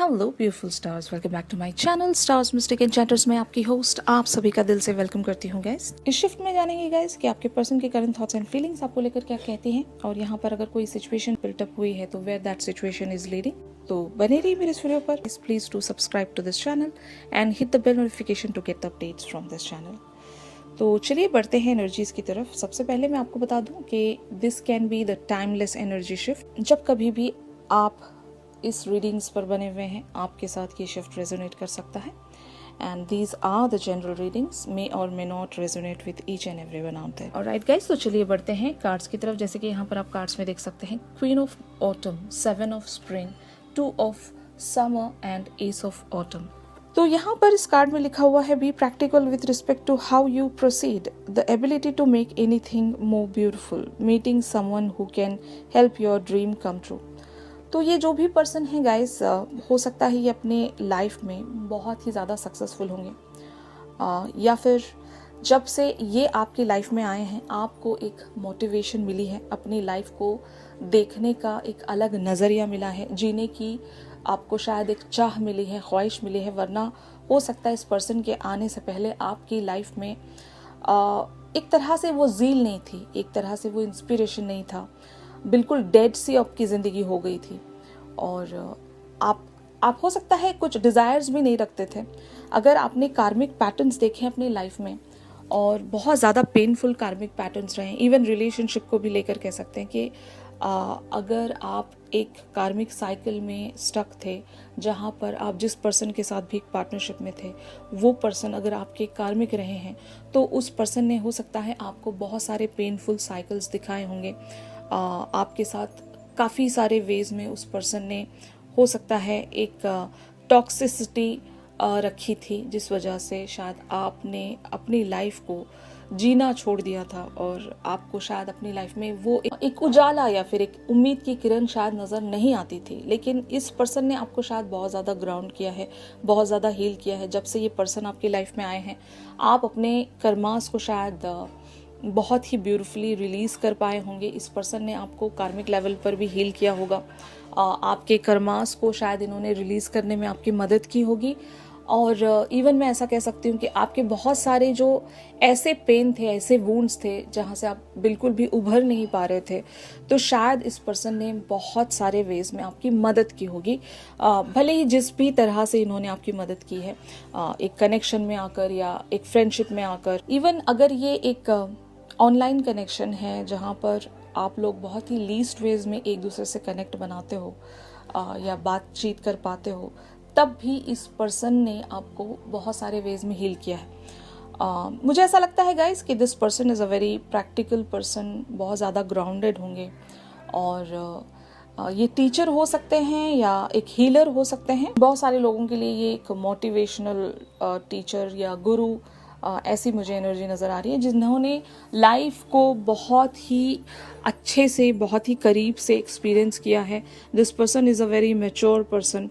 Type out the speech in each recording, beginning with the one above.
Hello beautiful stars, welcome back to my channel stars mystic enchanters में आपकी host आप सभी का दिल से वेलकम करती हूँ गाइस। इस शिफ्ट में जानेंगे गाइस कि आपके पर्सन के करंट थॉट्स एंड फीलिंग्स आपको लेकर क्या कहती हैं, और यहाँ पर अगर कोई सिचुएशन बिल्टअप हुई है तो where that situation is leading. तो बने रहिए मेरे इस वीडियो पर। Please to subscribe to this channel and hit the bell notification to get the updates from this channel. तो चलिए बढ़ते हैं एनर्जीज की तरफ। सबसे पहले मैं आपको बता दूं कि this can be the timeless energy shift. जब कभी भी आप इस रीडिंग्स पर बने हुए हैं, आपके साथ ये शिफ्ट रेजोनेट कर सकता है। And these are the general readings, may और may not resonate with each and everyone out there. Alright guys, तो चलिए बढ़ते हैं कार्ड्स की तरफ। जैसे कि यहाँ पर आप कार्ड्स में देख सकते हैं queen of autumn, 7 of spring, 2 of summer and ace of autumn. तो यहाँ पर इस कार्ड में लिखा हुआ है be practical with respect to how you proceed, the ability to make anything more beautiful, meeting someone who can help your dream come true. तो ये जो भी पर्सन है गाइस, हो सकता है ये अपने लाइफ में बहुत ही ज़्यादा सक्सेसफुल होंगे, या फिर जब से ये आपकी लाइफ में आए हैं आपको एक मोटिवेशन मिली है, अपनी लाइफ को देखने का एक अलग नज़रिया मिला है, जीने की आपको शायद एक चाह मिली है, ख्वाहिश मिली है। वरना हो सकता है इस पर्सन के आने से पहले आपकी लाइफ में एक तरह से वो ज़ील नहीं थी, एक तरह से वो इंस्पिरेशन नहीं था, बिल्कुल डेड सी आपकी ज़िंदगी हो गई थी। और आप हो सकता है कुछ डिज़ायर्स भी नहीं रखते थे। अगर आपने कार्मिक पैटर्न्स देखे अपनी लाइफ में और बहुत ज़्यादा पेनफुल कार्मिक पैटर्न्स रहे, इवन रिलेशनशिप को भी लेकर कह सकते हैं कि अगर आप एक कार्मिक साइकिल में स्टक थे, जहाँ पर आप जिस पर्सन के साथ भी एक पार्टनरशिप में थे, वो पर्सन अगर आपके कार्मिक रहे हैं तो उस पर्सन ने हो सकता है आपको बहुत सारे पेनफुल साइकिल्स दिखाए होंगे। आपके साथ काफ़ी सारे वेज में उस पर्सन ने हो सकता है एक टॉक्सिसिटी रखी थी, जिस वजह से शायद आपने अपनी लाइफ को जीना छोड़ दिया था और आपको शायद अपनी लाइफ में वो एक उजाला या फिर एक उम्मीद की किरण शायद नज़र नहीं आती थी। लेकिन इस पर्सन ने आपको शायद बहुत ज़्यादा ग्राउंड किया है, बहुत ज़्यादा हील किया है। जब से ये पर्सन आपकी लाइफ में आए हैं आप अपने कर्मास को शायद बहुत ही ब्यूटीफुली रिलीज़ कर पाए होंगे। इस पर्सन ने आपको कार्मिक लेवल पर भी हील किया होगा, आपके कर्मास को शायद इन्होंने रिलीज़ करने में आपकी मदद की होगी। और इवन मैं ऐसा कह सकती हूँ कि आपके बहुत सारे जो ऐसे पेन थे, ऐसे वुंड्स थे जहाँ से आप बिल्कुल भी उभर नहीं पा रहे थे, तो शायद इस पर्सन ने बहुत सारे वेज में आपकी मदद की होगी। भले ही जिस भी तरह से इन्होंने आपकी मदद की है, एक कनेक्शन में आकर या एक फ्रेंडशिप में आकर, इवन अगर ये एक ऑनलाइन कनेक्शन है जहाँ पर आप लोग बहुत ही लीस्ट वेज में एक दूसरे से कनेक्ट बनाते हो या बातचीत कर पाते हो, तब भी इस पर्सन ने आपको बहुत सारे वेज में हील किया है। मुझे ऐसा लगता है गाइस कि this person is a very practical person, बहुत ज़्यादा ग्राउंडेड होंगे और ये टीचर हो सकते हैं या एक हीलर हो सकते हैं। बहुत सारे लोगों के लिए ये एक मोटिवेशनल टीचर या गुरु ऐसी मुझे एनर्जी नज़र आ रही है, जिन्होंने लाइफ को बहुत ही अच्छे से, बहुत ही करीब से एक्सपीरियंस किया है। This person is a very mature person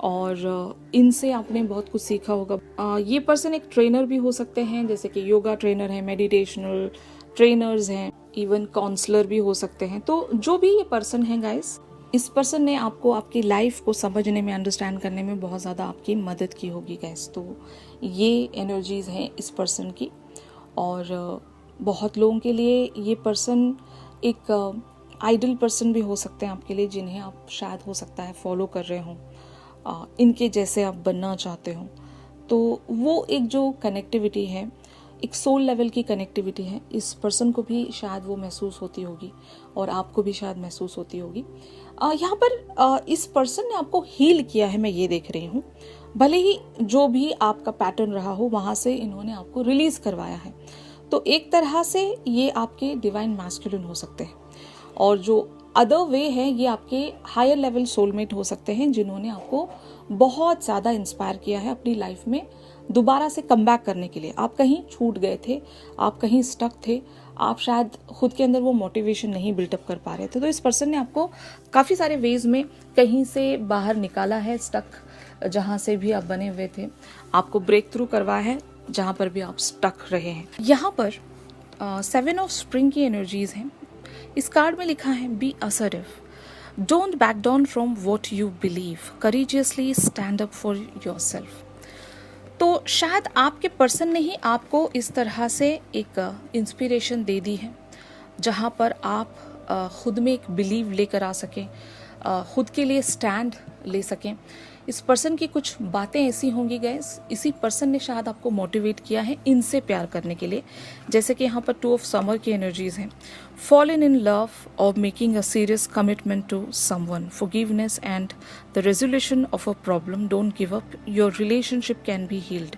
और इनसे आपने बहुत कुछ सीखा होगा। ये पर्सन एक ट्रेनर भी हो सकते हैं, जैसे कि योगा ट्रेनर हैं, मेडिटेशनल ट्रेनर्स हैं, इवन काउंसलर भी हो सकते हैं। तो जो भी ये पर्सन है गाइस, इस पर्सन ने आपको आपकी लाइफ को समझने में, अंडरस्टैंड करने में बहुत ज़्यादा आपकी मदद की होगी गाइस। तो ये एनर्जीज़ हैं इस पर्सन की। और बहुत लोगों के लिए ये पर्सन एक आइडल पर्सन भी हो सकते हैं आपके लिए, जिन्हें आप शायद हो सकता है फॉलो कर रहे हों, इनके जैसे आप बनना चाहते हो। तो वो एक जो कनेक्टिविटी है, एक सोल लेवल की कनेक्टिविटी है, इस पर्सन को भी शायद वो महसूस होती होगी और आपको भी शायद महसूस होती होगी। यहाँ पर इस पर्सन ने आपको हील किया है, मैं ये देख रही हूँ। भले ही जो भी आपका पैटर्न रहा हो वहाँ से इन्होंने आपको रिलीज़ करवाया है। तो एक तरह से ये आपके डिवाइन मैस्कुलिन हो सकते हैं, और जो अदर वे है ये आपके हायर लेवल सोलमेट हो सकते हैं, जिन्होंने आपको बहुत ज़्यादा इंस्पायर किया है अपनी लाइफ में दोबारा से कम बैक करने के लिए। आप कहीं छूट गए थे, आप कहीं स्टक थे, आप शायद खुद के अंदर वो मोटिवेशन नहीं बिल्टअप कर पा रहे थे। तो इस पर्सन ने आपको काफ़ी सारे वेज में कहीं से बाहर निकाला है, स्टक जहाँ से भी आप बने हुए थे, आपको ब्रेक थ्रू करवाया है जहाँ पर भी आप स्टक रहे हैं। यहाँ पर 7 ऑफ स्प्रिंग की एनर्जीज हैं। इस कार्ड में लिखा है be assertive, don't back down from what you believe, courageously stand up for your self. तो शायद आपके पर्सन ने ही आपको इस तरह से एक इंस्पिरेशन दे दी है जहाँ पर आप खुद में एक बिलीव लेकर आ सकें, खुद के लिए स्टैंड ले सकें। इस पर्सन की कुछ बातें ऐसी होंगी गाइस, इसी पर्सन ने शायद आपको मोटिवेट किया है इनसे प्यार करने के लिए। जैसे कि यहाँ पर 2 ऑफ समर की एनर्जीज हैं, फॉलन इन लव और making a serious commitment to someone, forgiveness and the resolution of a problem, don't give up, your relationship can be healed.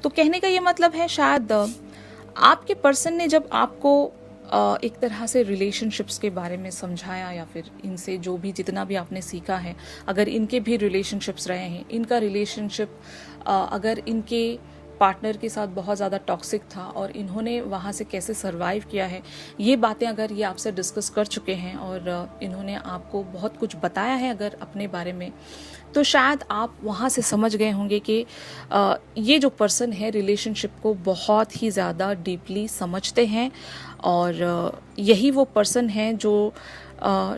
तो कहने का ये मतलब है शायद आपके पर्सन ने जब आपको एक तरह से रिलेशनशिप्स के बारे में समझाया, या फिर इनसे जो भी जितना भी आपने सीखा है, अगर इनके भी रिलेशनशिप्स रहे हैं, इनका रिलेशनशिप अगर इनके पार्टनर के साथ बहुत ज़्यादा टॉक्सिक था और इन्होंने वहाँ से कैसे सरवाइव किया है, ये बातें अगर ये आपसे डिस्कस कर चुके हैं और इन्होंने आपको बहुत कुछ बताया है अगर अपने बारे में, तो शायद आप वहाँ से समझ गए होंगे कि ये जो पर्सन है रिलेशनशिप को बहुत ही ज़्यादा डीपली समझते हैं और यही वो पर्सन है जो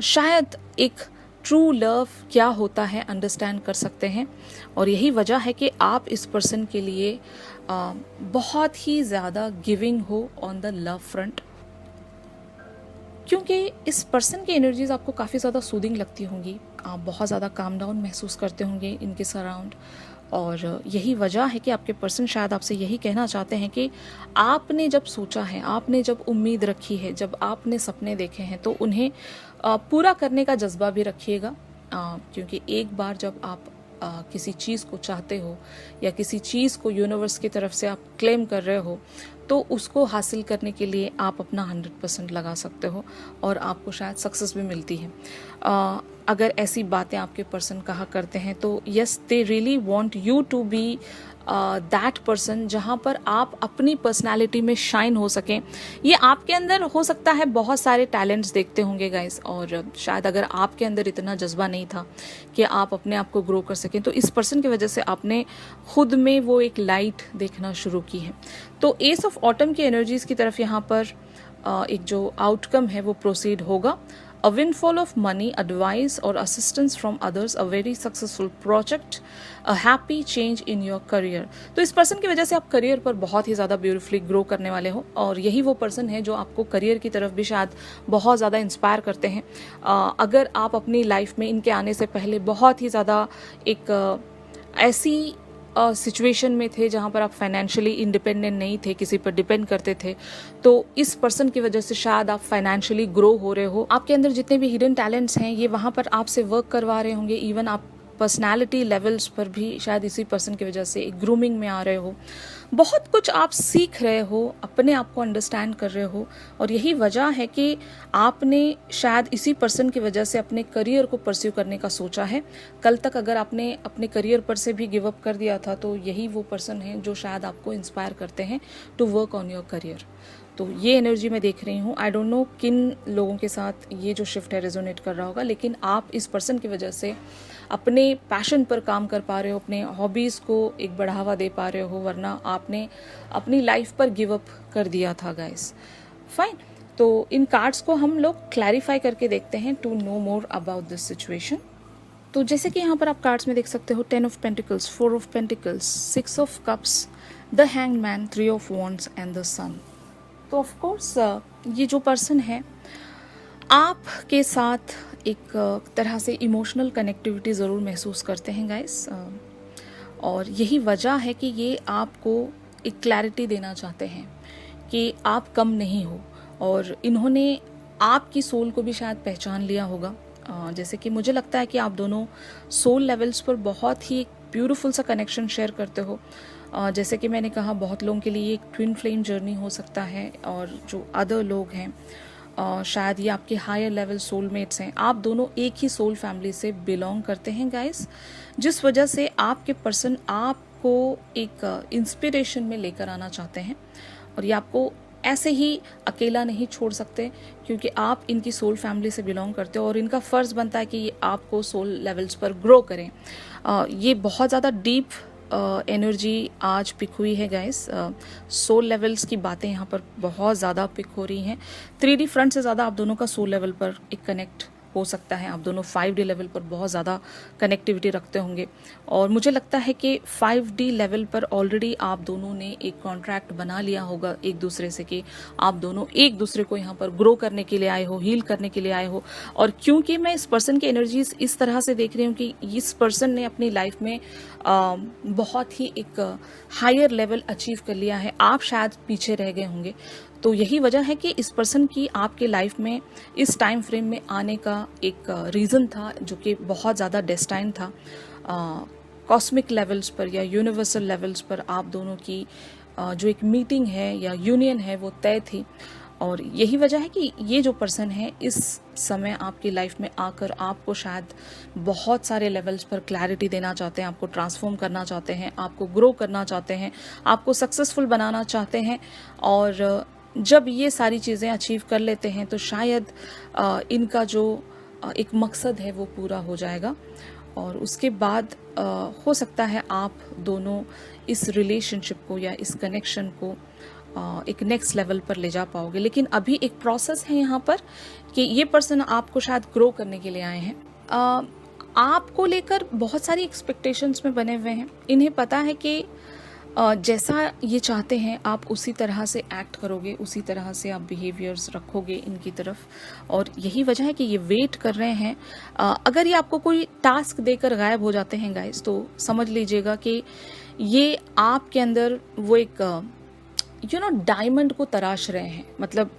शायद एक ट्रू लव क्या होता है अंडरस्टैंड कर सकते हैं। और यही वजह है कि आप इस पर्सन के लिए बहुत ही ज़्यादा गिविंग हो ऑन द लव फ्रंट, क्योंकि इस पर्सन की एनर्जीज आपको काफ़ी ज़्यादा सूदिंग लगती होंगी, आप बहुत ज़्यादा काम डाउन महसूस करते होंगे इनके सराउंड। और यही वजह है कि आपके पर्सन शायद आपसे यही कहना चाहते हैं कि आपने जब सोचा है, आपने जब उम्मीद रखी है, जब आपने सपने देखे हैं, तो उन्हें पूरा करने का जज्बा भी रखिएगा, क्योंकि एक बार जब आप किसी चीज़ को चाहते हो या किसी चीज़ को यूनिवर्स की तरफ से आप क्लेम कर रहे हो, तो उसको हासिल करने के लिए आप अपना 100% लगा सकते हो और आपको शायद सक्सेस भी मिलती है। अगर ऐसी बातें आपके पर्सन कहा करते हैं तो yes, they really want you to be that person जहाँ पर आप अपनी पर्सनालिटी में शाइन हो सकें। ये आपके अंदर हो सकता है बहुत सारे टैलेंट्स देखते होंगे गाइस, और शायद अगर आपके अंदर इतना जज्बा नहीं था कि आप अपने आप को ग्रो कर सकें, तो इस पर्सन की वजह से आपने खुद में वो एक लाइट देखना शुरू की है। तो एस ऑफ ऑटम की एनर्जीज की तरफ यहाँ पर एक जो आउटकम है वो प्रोसीड होगा। A windfall of money, advice or assistance from others, a very successful project, a happy change in your career। तो इस पर्सन की वजह से आप करियर पर बहुत ही ज़्यादा ब्यूटीफुली ग्रो करने वाले हो, और यही वो पर्सन है जो आपको करियर की तरफ भी शायद बहुत ज़्यादा इंस्पायर करते हैं। अगर आप अपनी लाइफ में इनके आने से पहले बहुत ही ज़्यादा एक ऐसी सिचुएशन में थे जहाँ पर आप फाइनेंशियली इंडिपेंडेंट नहीं थे, किसी पर डिपेंड करते थे, तो इस पर्सन की वजह से शायद आप फाइनेंशियली ग्रो हो रहे हो। आपके अंदर जितने भी हिडन टैलेंट्स हैं ये वहाँ पर आपसे वर्क करवा रहे होंगे। इवन आप पर्सनालिटी लेवल्स पर भी शायद इसी पर्सन की वजह से एक ग्रूमिंग में आ रहे हो। बहुत कुछ आप सीख रहे हो, अपने आप को अंडरस्टैंड कर रहे हो, और यही वजह है कि आपने शायद इसी पर्सन की वजह से अपने करियर को परस्यू करने का सोचा है। कल तक अगर आपने अपने करियर पर से भी गिव अप कर दिया था, तो यही वो पर्सन है जो शायद आपको इंस्पायर करते हैं to work on your career. तो ये एनर्जी मैं देख रही हूँ। आई डोंट नो किन लोगों के साथ ये जो शिफ्ट है रेजोनेट कर रहा होगा, लेकिन आप इस पर्सन की वजह से अपने पैशन पर काम कर पा रहे हो, अपने हॉबीज़ को एक बढ़ावा दे पा रहे हो, वरना आपने अपनी लाइफ पर गिव अप कर दिया था गाइस। फाइन, तो इन कार्ड्स को हम लोग क्लैरिफाई करके देखते हैं to know more about this situation. तो जैसे कि यहाँ पर आप कार्ड्स में देख सकते हो 10 of pentacles, 4 of pentacles, 6 of cups, the hanged man, 3 of wands and the sun. तो ऑफ कोर्स ये जो पर्सन है आपके साथ एक तरह से इमोशनल कनेक्टिविटी ज़रूर महसूस करते हैं गाइस, और यही वजह है कि ये आपको एक क्लैरिटी देना चाहते हैं कि आप कम नहीं हो, और इन्होंने आपकी सोल को भी शायद पहचान लिया होगा। जैसे कि मुझे लगता है कि आप दोनों सोल लेवल्स पर बहुत ही ब्यूटीफुल सा कनेक्शन शेयर करते हो। जैसे कि मैंने कहा, बहुत लोगों के लिए एक ट्विन फ्लेम जर्नी हो सकता है, और जो अदर लोग हैं शायद ये आपके हायर लेवल सोलमेट्स हैं। आप दोनों एक ही सोल फैमिली से बिलोंग करते हैं गाइस, जिस वजह से आपके पर्सन आपको एक इंस्पिरेशन में लेकर आना चाहते हैं, और ये आपको ऐसे ही अकेला नहीं छोड़ सकते, क्योंकि आप इनकी सोल फैमिली से बिलोंग करते हो, और इनका फ़र्ज़ बनता है कि ये आपको सोल लेवल्स पर ग्रो करें। ये बहुत ज़्यादा डीप एनर्जी आज पिक हुई है गाइस। सोल लेवल्स की बातें यहाँ पर बहुत ज़्यादा पिक हो रही हैं। 3D फ्रंट से ज़्यादा आप दोनों का सोल लेवल पर एक कनेक्ट हो सकता है आप दोनों 5D लेवल पर बहुत ज़्यादा कनेक्टिविटी रखते होंगे। और मुझे लगता है कि 5D लेवल पर ऑलरेडी आप दोनों ने एक कॉन्ट्रैक्ट बना लिया होगा एक दूसरे से कि आप दोनों एक दूसरे को यहाँ पर ग्रो करने के लिए आए हो, हील करने के लिए आए हो। और क्योंकि मैं इस पर्सन की एनर्जीज इस तरह से देख रही हूँ कि इस पर्सन ने अपनी लाइफ में बहुत ही एक हायर लेवल अचीव कर लिया है, आप शायद पीछे रह गए होंगे। तो यही वजह है कि इस पर्सन की आपके लाइफ में इस टाइम फ्रेम में आने का एक रीज़न था जो कि बहुत ज़्यादा डेस्टाइन था। कॉस्मिक लेवल्स पर या यूनिवर्सल लेवल्स पर आप दोनों की जो एक मीटिंग है या यूनियन है वो तय थी। और यही वजह है कि ये जो पर्सन है इस समय आपकी लाइफ में आकर आपको शायद बहुत सारे लेवल्स पर क्लैरिटी देना चाहते हैं, आपको ट्रांसफॉर्म करना चाहते हैं, आपको ग्रो करना चाहते हैं, आपको सक्सेसफुल बनाना चाहते हैं। और जब ये सारी चीज़ें अचीव कर लेते हैं तो शायद इनका जो एक मकसद है वो पूरा हो जाएगा। और उसके बाद हो सकता है आप दोनों इस रिलेशनशिप को या इस कनेक्शन को एक नेक्स्ट लेवल पर ले जा पाओगे। लेकिन अभी एक प्रोसेस है यहाँ पर कि ये पर्सन आपको शायद ग्रो करने के लिए आए हैं। आपको लेकर बहुत सारी एक्सपेक्टेशंस में बने हुए हैं। इन्हें पता है कि जैसा ये चाहते हैं आप उसी तरह से एक्ट करोगे, उसी तरह से आप बिहेवियर्स रखोगे इनकी तरफ। और यही वजह है कि ये वेट कर रहे हैं। अगर ये आपको कोई टास्क देकर गायब हो जाते हैं गाइस, तो समझ लीजिएगा कि ये आपके अंदर वो एक डायमंड को तराश रहे हैं। मतलब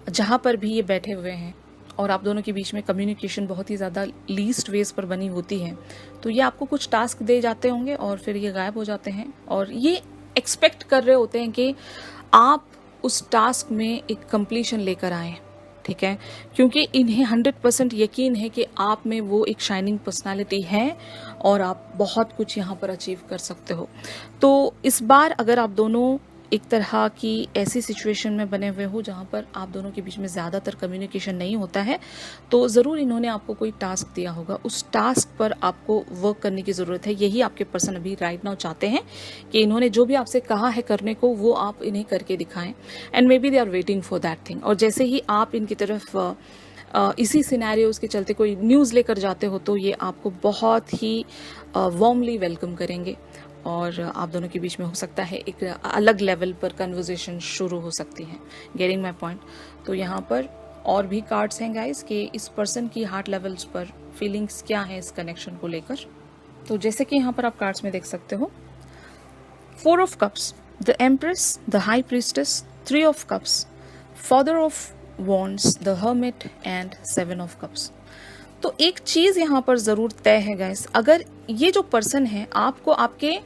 जहाँ पर भी ये बैठे हुए हैं और आप दोनों के बीच में कम्युनिकेशन बहुत ही ज़्यादा लीस्ट वेज पर बनी होती है, तो ये आपको कुछ टास्क दे जाते होंगे और फिर ये गायब हो जाते हैं। और ये एक्सपेक्ट कर रहे होते हैं कि आप उस टास्क में एक कंप्लीशन लेकर आएँ, ठीक है, क्योंकि इन्हें 100% यकीन है कि आप में वो एक शाइनिंग पर्सनालिटी है और आप बहुत कुछ यहाँ पर अचीव कर सकते हो। तो इस बार अगर आप दोनों एक तरह की ऐसी सिचुएशन में बने हुए हो जहाँ पर आप दोनों के बीच में ज़्यादातर कम्युनिकेशन नहीं होता है, तो ज़रूर इन्होंने आपको कोई टास्क दिया होगा। उस टास्क पर आपको वर्क करने की ज़रूरत है। यही आपके पर्सन अभी राइट नाउ चाहते हैं कि इन्होंने जो भी आपसे कहा है करने को वो आप इन्हें करके दिखाएं। And maybe they are waiting for that thing. और जैसे ही आप इनकी तरफ इसी सिनेरियोज़ के चलते कोई न्यूज़ लेकर जाते हो तो ये आपको बहुत ही वार्मली वेलकम करेंगे और आप दोनों के बीच में हो सकता है एक अलग लेवल पर कन्वर्सेशन शुरू हो सकती है। Getting my point. तो यहाँ पर और भी कार्ड्स हैं गाइस कि इस पर्सन की हार्ट लेवल्स पर फीलिंग्स क्या है इस कनेक्शन को लेकर। तो जैसे कि यहाँ पर आप कार्ड्स में देख सकते हो, 4 of cups, the empress, the high priestess, 3 of cups, father of wands, the hermit and 7 of cups. तो एक चीज़ यहाँ पर ज़रूर तय है गाइस, अगर ये जो पर्सन है आपको आपके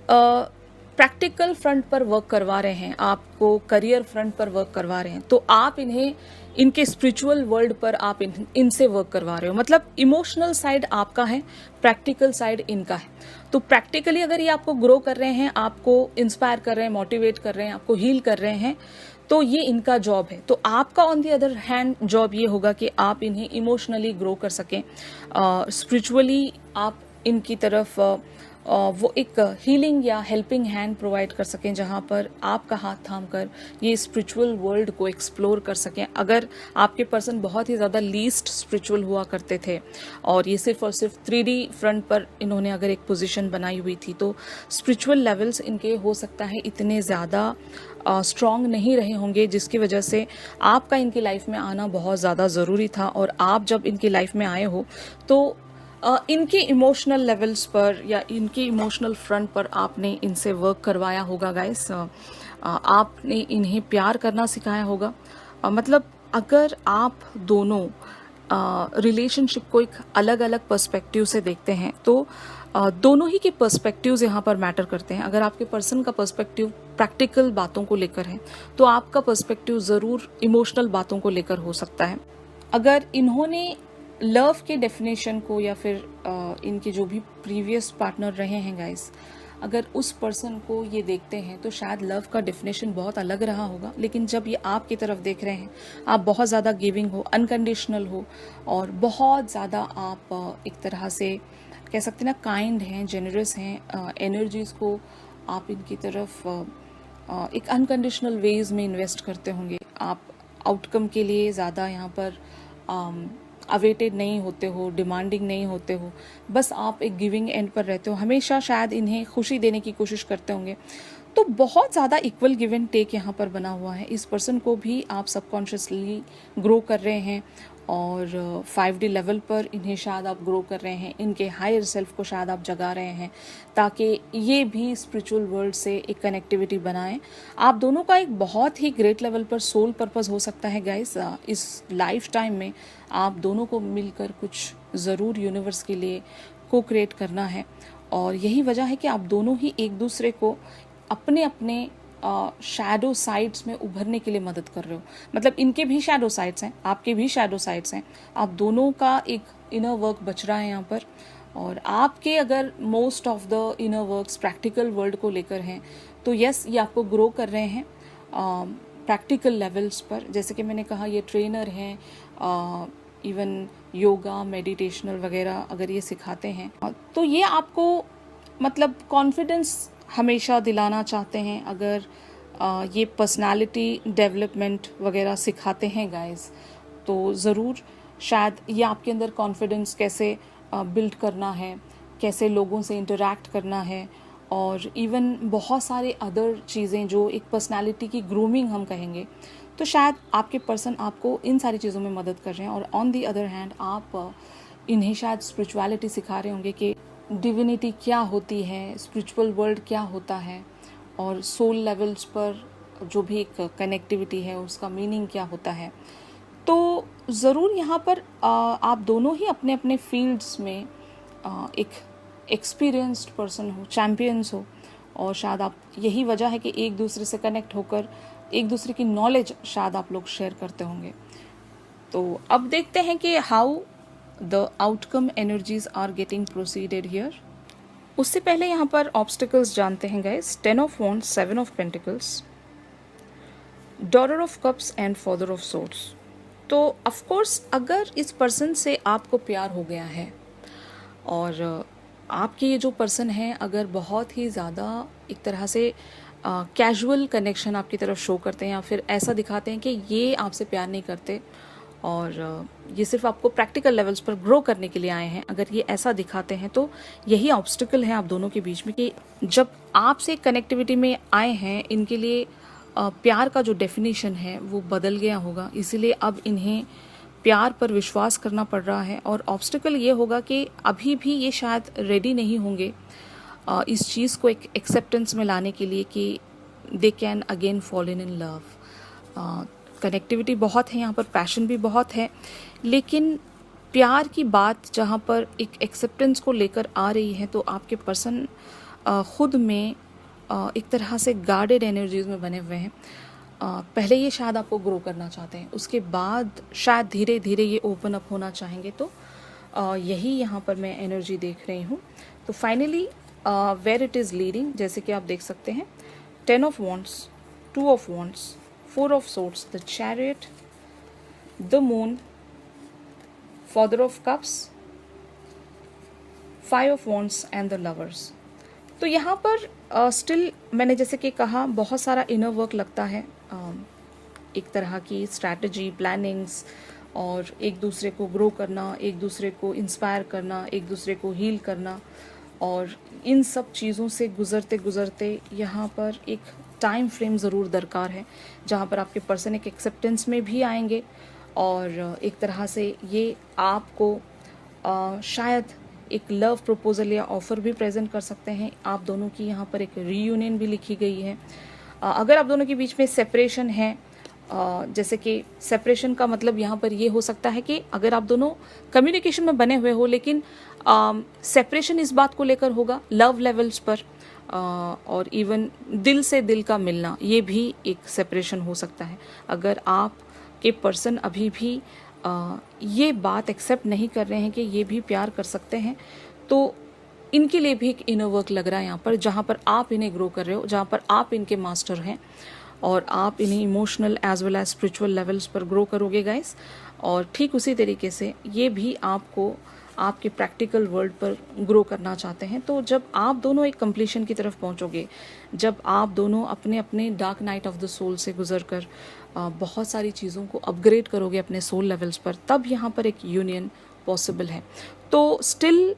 प्रैक्टिकल फ्रंट पर वर्क करवा रहे हैं, आपको करियर फ्रंट पर वर्क करवा रहे हैं, तो आप इन्हें इनके स्पिरिचुअल वर्ल्ड पर आप इनसे वर्क करवा रहे हो। मतलब इमोशनल साइड आपका है, प्रैक्टिकल साइड इनका है। तो प्रैक्टिकली अगर ये आपको ग्रो कर रहे हैं, आपको इंस्पायर कर रहे हैं, मोटिवेट कर रहे हैं, आपको हील कर रहे हैं, तो ये इनका जॉब है। तो आपका on the other hand job ये होगा कि आप इन्हें इमोशनली ग्रो कर सकें, स्पिरिचुअली आप इनकी तरफ वो एक हीलिंग या हेल्पिंग हैंड प्रोवाइड कर सकें, जहाँ पर आपका हाथ थाम कर ये स्पिरिचुअल वर्ल्ड को एक्सप्लोर कर सकें। अगर आपके पर्सन बहुत ही ज़्यादा लीस्ट स्पिरिचुअल हुआ करते थे और ये सिर्फ और सिर्फ 3D फ्रंट पर इन्होंने अगर एक पोजीशन बनाई हुई थी, तो स्पिरिचुअल लेवल्स इनके हो सकता है इतने ज़्यादा स्ट्रॉन्ग नहीं रहे होंगे, जिसकी वजह से आपका इनकी लाइफ में आना बहुत ज़्यादा ज़रूरी था। और आप जब इनकी लाइफ में आए हो तो इनके इमोशनल लेवल्स पर या इनके इमोशनल फ्रंट पर आपने इनसे वर्क करवाया होगा गाइस। आपने इन्हें प्यार करना सिखाया होगा। मतलब अगर आप दोनों रिलेशनशिप को एक अलग अलग पर्सपेक्टिव से देखते हैं तो दोनों ही के पर्सपेक्टिव्स यहाँ पर मैटर करते हैं। अगर आपके पर्सन का पर्सपेक्टिव प्रैक्टिकल बातों को लेकर है तो आपका पर्सपेक्टिव ज़रूर इमोशनल बातों को लेकर हो सकता है। अगर इन्होंने लव के डेफिनेशन को या फिर इनके जो भी प्रीवियस पार्टनर रहे हैं गाइस, अगर उस पर्सन को ये देखते हैं तो शायद लव का डेफिनेशन बहुत अलग रहा होगा। लेकिन जब ये आपकी तरफ देख रहे हैं, आप बहुत ज़्यादा गिविंग हो, अनकंडीशनल हो और बहुत ज़्यादा आप एक तरह से कह सकते हैं ना काइंड हैं, जेनरस हैं, एनर्जीज़ को आप इनकी तरफ एक अनकंडीशनल वेज में इन्वेस्ट करते होंगे। आप आउटकम के लिए ज़्यादा यहाँ पर अवेटेड नहीं होते हो, डिमांडिंग नहीं होते हो, बस आप एक गिविंग एंड पर रहते हो, हमेशा शायद इन्हें खुशी देने की कोशिश करते होंगे। तो बहुत ज़्यादा इक्वल गिव एंड टेक यहाँ पर बना हुआ है। इस पर्सन को भी आप सबकॉन्शियसली ग्रो कर रहे हैं और 5D लेवल पर इन्हें शायद आप ग्रो कर रहे हैं, इनके हायर सेल्फ को शायद आप जगा रहे हैं ताकि ये भी स्पिरिचुअल वर्ल्ड से एक कनेक्टिविटी बनाएं। आप दोनों का एक बहुत ही ग्रेट लेवल पर सोल पर्पस हो सकता है गाइस। इस लाइफ टाइम में आप दोनों को मिलकर कुछ ज़रूर यूनिवर्स के लिए को क्रिएट करना है और यही वजह है कि आप दोनों ही एक दूसरे को अपने अपने शैडो साइड्स में उभरने के लिए मदद कर रहे हो। मतलब इनके भी शैडो साइड्स हैं, आपके भी शैडो साइड्स हैं, आप दोनों का एक इनर वर्क बच रहा है यहाँ पर। और आपके अगर most of the inner works practical world को लेकर हैं तो यस, ये आपको ग्रो कर रहे हैं प्रैक्टिकल लेवल्स पर। जैसे कि मैंने कहा, ये ट्रेनर हैं, इवन योगा मेडिटेशनल वगैरह अगर ये सिखाते हैं तो ये आपको मतलब कॉन्फिडेंस हमेशा दिलाना चाहते हैं। अगर ये पर्सनालिटी डेवलपमेंट वगैरह सिखाते हैं गाइस तो ज़रूर शायद ये आपके अंदर कॉन्फिडेंस कैसे बिल्ड करना है, कैसे लोगों से इंटरैक्ट करना है और इवन बहुत सारे अदर चीज़ें जो एक पर्सनालिटी की ग्रूमिंग हम कहेंगे, तो शायद आपके पर्सन आपको इन सारी चीज़ों में मदद कर रहे हैं। और ऑन दी अदर हैंड आप इन्हें शायद स्पिरिचुअलिटी सिखा रहे होंगे कि डिविनिटी क्या होती है, स्पिरिचुअल वर्ल्ड क्या होता है और सोल लेवल्स पर जो भी एक कनेक्टिविटी है उसका मीनिंग क्या होता है। तो ज़रूर यहाँ पर आप दोनों ही अपने अपने फील्ड्स में एक एक्सपीरियंस्ड पर्सन हो, चैम्पियंस हो और शायद आप यही वजह है कि एक दूसरे से कनेक्ट होकर एक दूसरे की नॉलेज शायद आप लोग शेयर करते होंगे। तो अब देखते हैं कि how the outcome energies are getting proceeded here। उससे पहले यहाँ पर obstacles जानते हैं guys। 10 of Wands, 7 of Pentacles, Daughter of Cups and Father of Swords। तो of course अगर इस पर्सन से आपको प्यार हो गया है और आपके ये जो पर्सन है अगर बहुत ही ज़्यादा एक तरह से कैजुअल कनेक्शन आपकी तरफ शो करते हैं या फिर ऐसा दिखाते हैं कि ये आपसे प्यार नहीं करते और ये सिर्फ आपको प्रैक्टिकल लेवल्स पर ग्रो करने के लिए आए हैं, अगर ये ऐसा दिखाते हैं तो यही ऑब्स्टिकल है आप दोनों के बीच में कि जब आपसे कनेक्टिविटी में आए हैं इनके लिए प्यार का जो डेफिनेशन है वो बदल गया होगा, इसीलिए अब इन्हें प्यार पर विश्वास करना पड़ रहा है। और ऑब्स्टिकल ये होगा कि अभी भी ये शायद रेडी नहीं होंगे इस चीज़ को एक एक्सेप्टेंस में लाने के लिए कि they can again fall in love. Connectivity बहुत है यहाँ पर, पैशन भी बहुत है, लेकिन प्यार की बात जहाँ पर एक एक्सेप्टेंस को लेकर आ रही है तो आपके पर्सन खुद में एक तरह से गार्डेड एनर्जीज में बने हुए हैं। पहले ये शायद आपको ग्रो करना चाहते हैं, उसके बाद शायद धीरे धीरे ये ओपन अप होना चाहेंगे। तो यही यहाँ पर मैं एनर्जी देख रही हूँ। तो finally where it is leading, जैसे कि आप देख सकते हैं 10 of Wands, 2 of Wands, 4 of Swords, the Chariot, the Moon, Father of Cups, 5 of Wands and the Lovers। तो यहाँ पर स्टिल मैंने जैसे कि कहा बहुत सारा इनर वर्क लगता है, एक तरह की स्ट्रैटेजी, प्लानिंग्स और एक दूसरे को ग्रो करना, एक दूसरे को इंस्पायर करना, एक दूसरे को हील करना और इन सब चीज़ों से गुज़रते गुज़रते यहाँ पर एक टाइम फ्रेम ज़रूर दरकार है जहाँ पर आपके पर्सन एक एक्सेप्टेंस में भी आएंगे और एक तरह से ये आपको शायद एक लव प्रपोजल या ऑफ़र भी प्रेजेंट कर सकते हैं। आप दोनों की यहाँ पर एक रीयूनियन भी लिखी गई है। अगर आप दोनों के बीच में सेपरेशन है, जैसे कि सेपरेशन का मतलब यहाँ पर ये हो सकता है कि अगर आप दोनों कम्युनिकेशन में बने हुए हो लेकिन सेपरेशन इस बात को लेकर होगा लव लेवल्स पर और इवन दिल से दिल का मिलना, ये भी एक सेपरेशन हो सकता है। अगर आप के पर्सन अभी भी ये बात एक्सेप्ट नहीं कर रहे हैं कि ये भी प्यार कर सकते हैं तो इनके लिए भी एक इनर वर्क लग रहा है यहाँ पर, जहाँ पर आप इन्हें ग्रो कर रहे हो, जहाँ पर आप इनके मास्टर हैं और आप इन्हें emotional as well as spiritual levels पर ग्रो करोगे गाइस। और ठीक उसी तरीके से ये भी आपको आपके प्रैक्टिकल वर्ल्ड पर ग्रो करना चाहते हैं। तो जब आप दोनों एक कंप्लीशन की तरफ पहुंचोगे, जब आप दोनों अपने अपने dark night of the soul से गुजर कर बहुत सारी चीज़ों को अपग्रेड करोगे अपने सोल लेवल्स पर, तब यहाँ पर एक यूनियन पॉसिबल है। तो स्टिल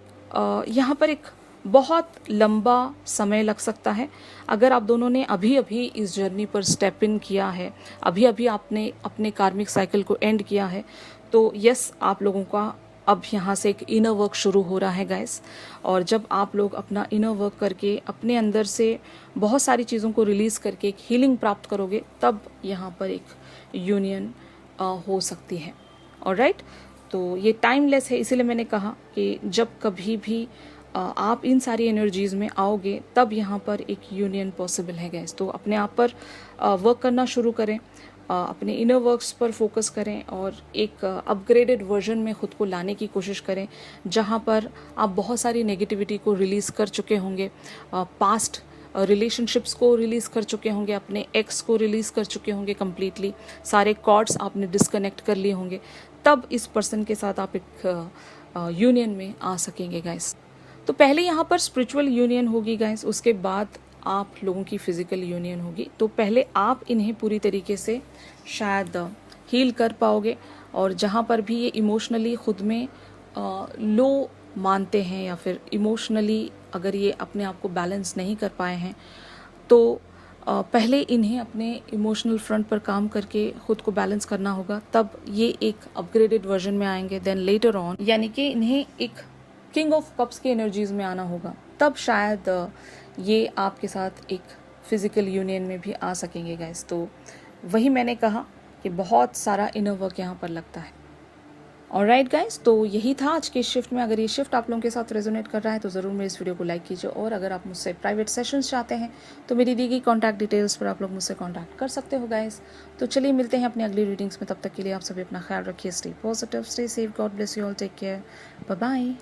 यहाँ पर एक बहुत लंबा समय लग सकता है। अगर आप दोनों ने अभी अभी इस जर्नी पर स्टेप इन किया है, अभी अभी आपने अपने कार्मिक साइकिल को एंड किया है, तो यस, आप लोगों का अब यहाँ से एक इनर वर्क शुरू हो रहा है गाइस। और जब आप लोग अपना इनर वर्क करके अपने अंदर से बहुत सारी चीज़ों को रिलीज़ करके एक हीलिंग प्राप्त करोगे, तब यहाँ पर एक यूनियन हो सकती है। ऑलराइट, तो ये टाइमलेस है, इसीलिए मैंने कहा कि जब कभी भी आप इन सारी एनर्जीज़ में आओगे, तब यहाँ पर एक यूनियन पॉसिबल है गाइस। तो अपने आप पर वर्क करना शुरू करें, अपने इनर वर्क्स पर फोकस करें और एक अपग्रेडेड वर्जन में ख़ुद को लाने की कोशिश करें, जहाँ पर आप बहुत सारी नेगेटिविटी को रिलीज़ कर चुके होंगे, पास्ट रिलेशनशिप्स को रिलीज़ कर चुके होंगे, अपने एक्स को रिलीज़ कर चुके होंगे कम्प्लीटली, सारे कॉर्ड्स आपने डिस्कनेक्ट कर लिए होंगे, तब इस पर्सन के साथ आप एक यूनियन में आ सकेंगे गाइस। तो पहले यहाँ पर स्पिरिचुअल यूनियन होगी गाइस, उसके बाद आप लोगों की फिजिकल यूनियन होगी। तो पहले आप इन्हें पूरी तरीके से शायद हील कर पाओगे, और जहाँ पर भी ये इमोशनली खुद में लो मानते हैं या फिर इमोशनली अगर ये अपने आप को बैलेंस नहीं कर पाए हैं, तो पहले इन्हें अपने इमोशनल फ्रंट पर काम करके खुद को बैलेंस करना होगा, तब ये एक अपग्रेडेड वर्जन में आएंगे। देन लेटर ऑन, यानी कि इन्हें एक किंग ऑफ कप्स की एनर्जीज में आना होगा, तब शायद ये आपके साथ एक फिजिकल यूनियन में भी आ सकेंगे गाइस। तो वही मैंने कहा कि बहुत सारा इनर वर्क यहाँ पर लगता है। ऑलराइट गाइस, तो यही था आज के शिफ्ट में। अगर ये शिफ्ट आप लोगों के साथ रेजोनेट कर रहा है तो ज़रूर मेरे इस वीडियो को लाइक कीजिए, और अगर आप मुझसे प्राइवेट सेशंस चाहते हैं तो मेरी दी गई कॉन्टैक्ट डिटेल्स पर आप लोग मुझसे कॉन्टैक्ट कर सकते हो गाइस। तो चलिए मिलते हैं अपनी अगली रीडिंग्स में, तब तक के लिए आप सभी अपना ख्याल रखिए, stay positive, stay safe, God bless you all, take care, bye bye.